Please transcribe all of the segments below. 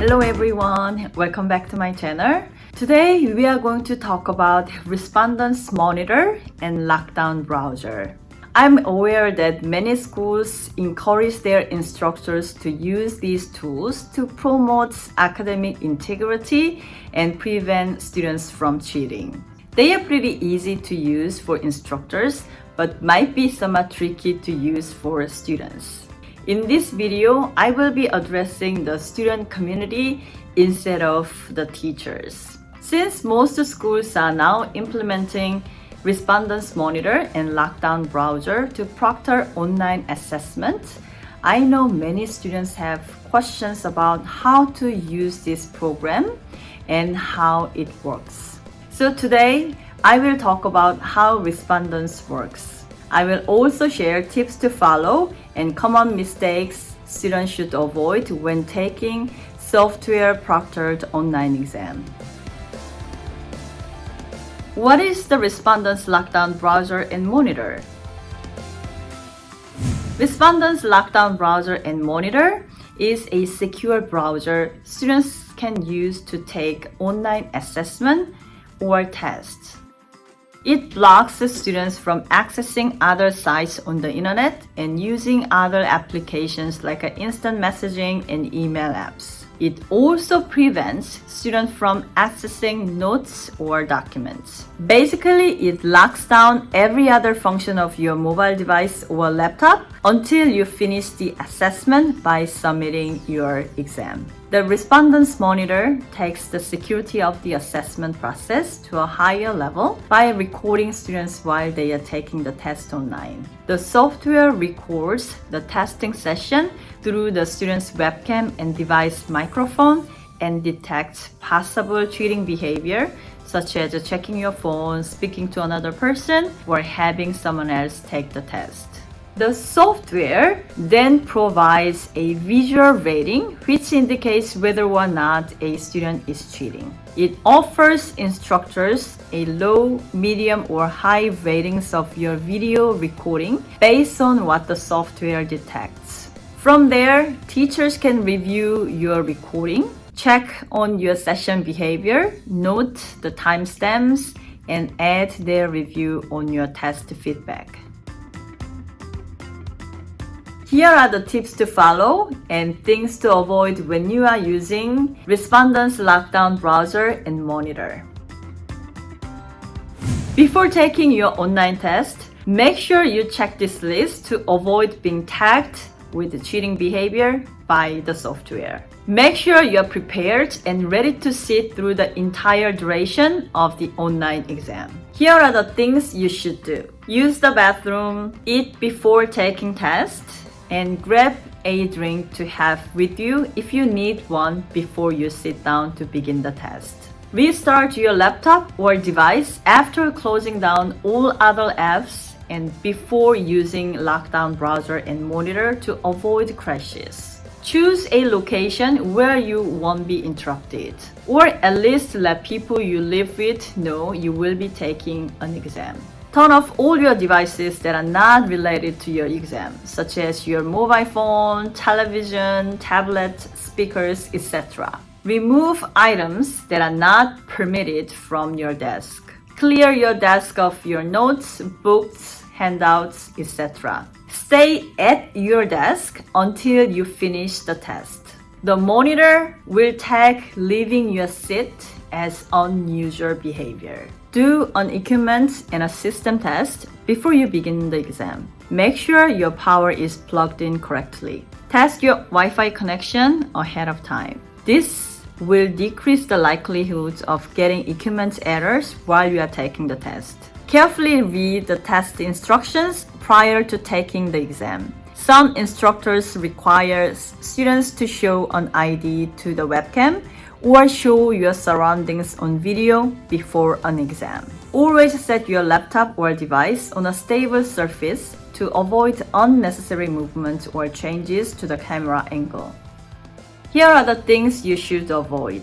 Hello everyone, welcome back to my channel. Today we are going to talk about Respondus Monitor and Lockdown Browser. I'm aware that many schools encourage their instructors to use these tools to promote academic integrity and prevent students from cheating. They are pretty easy to use for instructors, but might be somewhat tricky to use for students. In this video, I will be addressing the student community instead of the teachers. Since most schools are now implementing Respondus Monitor and Lockdown Browser to proctor online assessment, I know many students have questions about how to use this program and how it works. So today, I will talk about how Respondus works. I will also share tips to follow and common mistakes students should avoid when taking software proctored online exam. What is the Respondus Lockdown Browser and Monitor? Respondus Lockdown Browser and Monitor is a secure browser students can use to take online assessment or tests. It blocks the students from accessing other sites on the internet and using other applications like instant messaging and email apps. It also prevents students from accessing notes or documents. Basically, it locks down every other function of your mobile device or laptop until you finish the assessment by submitting your exam. The Respondus Monitor takes the security of the assessment process to a higher level by recording students while they are taking the test online. The software records the testing session through the student's webcam and device microphone and detects possible cheating behavior, such as checking your phone, speaking to another person, or having someone else take the test. The software then provides a visual rating which indicates whether or not a student is cheating. It offers instructors a low, medium, or high ratings of your video recording based on what the software detects. From there, teachers can review your recording, check on your session behavior, note the timestamps, and add their review on your test feedback. Here are the tips to follow and things to avoid when you are using Respondus Lockdown Browser and Monitor. Before taking your online test, make sure you check this list to avoid being tagged with cheating behavior by the software. Make sure you're prepared and ready to sit through the entire duration of the online exam. Here are the things you should do. Use the bathroom, eat before taking tests, and grab a drink to have with you if you need one before you sit down to begin the test. Restart your laptop or device after closing down all other apps and before using Lockdown Browser and Monitor to avoid crashes. Choose a location where you won't be interrupted, or at least let people you live with know you will be taking an exam. Turn off all your devices that are not related to your exam, such as your mobile phone, television, tablet, speakers, etc. Remove items that are not permitted from your desk. Clear your desk of your notes, books, handouts, etc. Stay at your desk until you finish the test. The monitor will tag leaving your seat as unusual behavior. Do an equipment and a system test before you begin the exam. Make sure your power is plugged in correctly. Test your Wi-Fi connection ahead of time. This will decrease the likelihood of getting equipment errors while you are taking the test. Carefully read the test instructions prior to taking the exam. Some instructors require students to show an ID to the webcam or show your surroundings on video before an exam. Always set your laptop or device on a stable surface to avoid unnecessary movement or changes to the camera angle. Here are the things you should avoid.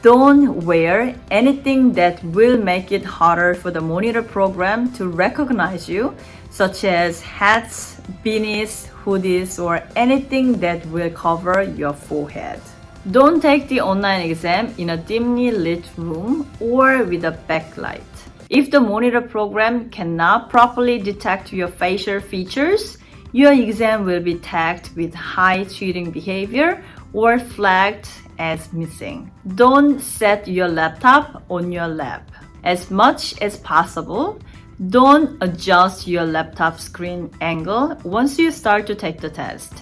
Don't wear anything that will make it harder for the monitor program to recognize you, such as hats, beanies, hoodies, or anything that will cover your forehead. Don't take the online exam in a dimly lit room or with a backlight. If the monitor program cannot properly detect your facial features, your exam will be tagged with high cheating behavior or flagged as missing. Don't set your laptop on your lap. As much as possible, don't adjust your laptop screen angle once you start to take the test,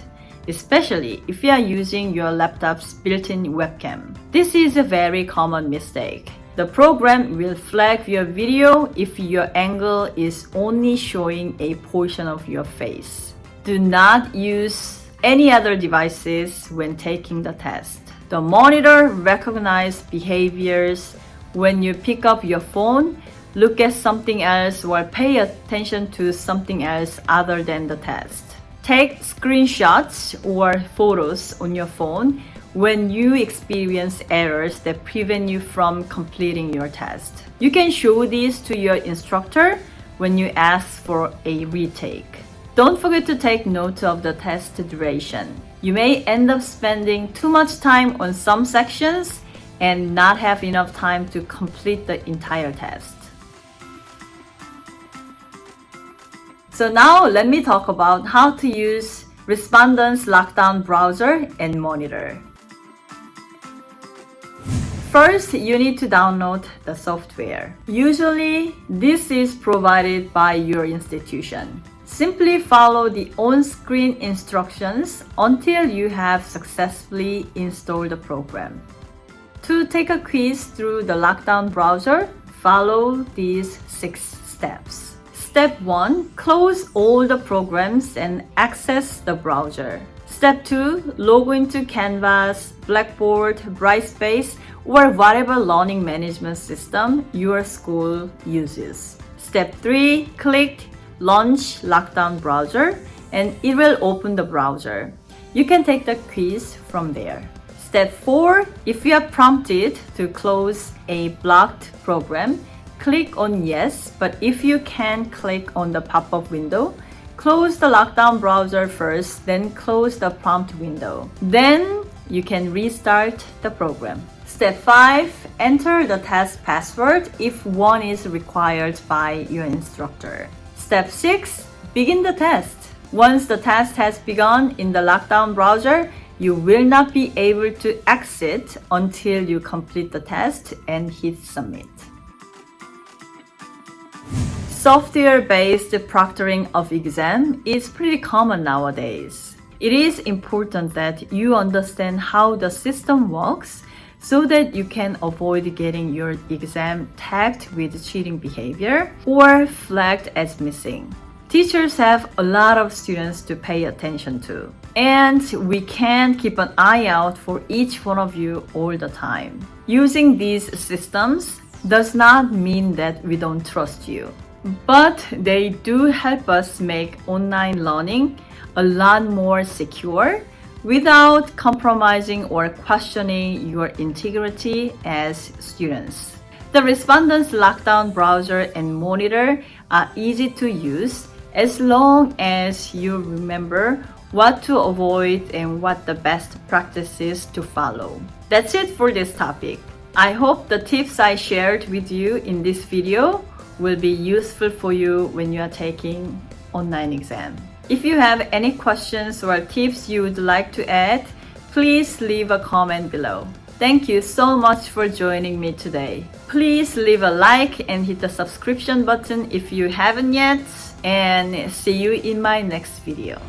especially if you are using your laptop's built-in webcam. This is a very common mistake. The program will flag your video if your angle is only showing a portion of your face. Do not use any other devices when taking the test. The monitor recognizes behaviors when you pick up your phone, look at something else, or pay attention to something else other than the test. Take screenshots or photos on your phone when you experience errors that prevent you from completing your test. You can show these to your instructor when you ask for a retake. Don't forget to take note of the test duration. You may end up spending too much time on some sections and not have enough time to complete the entire test. So now let me talk about how to use Respondus Lockdown Browser and Monitor. First, you need to download the software. Usually, this is provided by your institution. Simply follow the on-screen instructions until you have successfully installed the program. To take a quiz through the Lockdown browser, follow these 6 steps. Step 1. Close all the programs and access the browser. Step 2. Log into Canvas, Blackboard, Brightspace, or whatever learning management system your school uses. Step 3. Click Launch Lockdown Browser and it will open the browser. You can take the quiz from there. Step 4. If you are prompted to close a blocked program, click on Yes, but if you can click on the pop-up window, close the Lockdown browser first, then close the prompt window. Then you can restart the program. Step 5. Enter the test password if one is required by your instructor. Step 6. Begin the test. Once the test has begun in the Lockdown browser, you will not be able to exit until you complete the test and hit submit. Software-based proctoring of exam is pretty common nowadays. It is important that you understand how the system works so that you can avoid getting your exam tagged with cheating behavior or flagged as missing. Teachers have a lot of students to pay attention to, and we can keep an eye out for each one of you all the time. Using these systems does not mean that we don't trust you, but they do help us make online learning a lot more secure without compromising or questioning your integrity as students. The Respondus Lockdown browser and monitor are easy to use as long as you remember what to avoid and what the best practices to follow. That's it for this topic. I hope the tips I shared with you in this video will be useful for you when you are taking online exam. If you have any questions or tips you would like to add, please leave a comment below. Thank you so much for joining me today. Please leave a like and hit the subscription button if you haven't yet, and see you in my next video.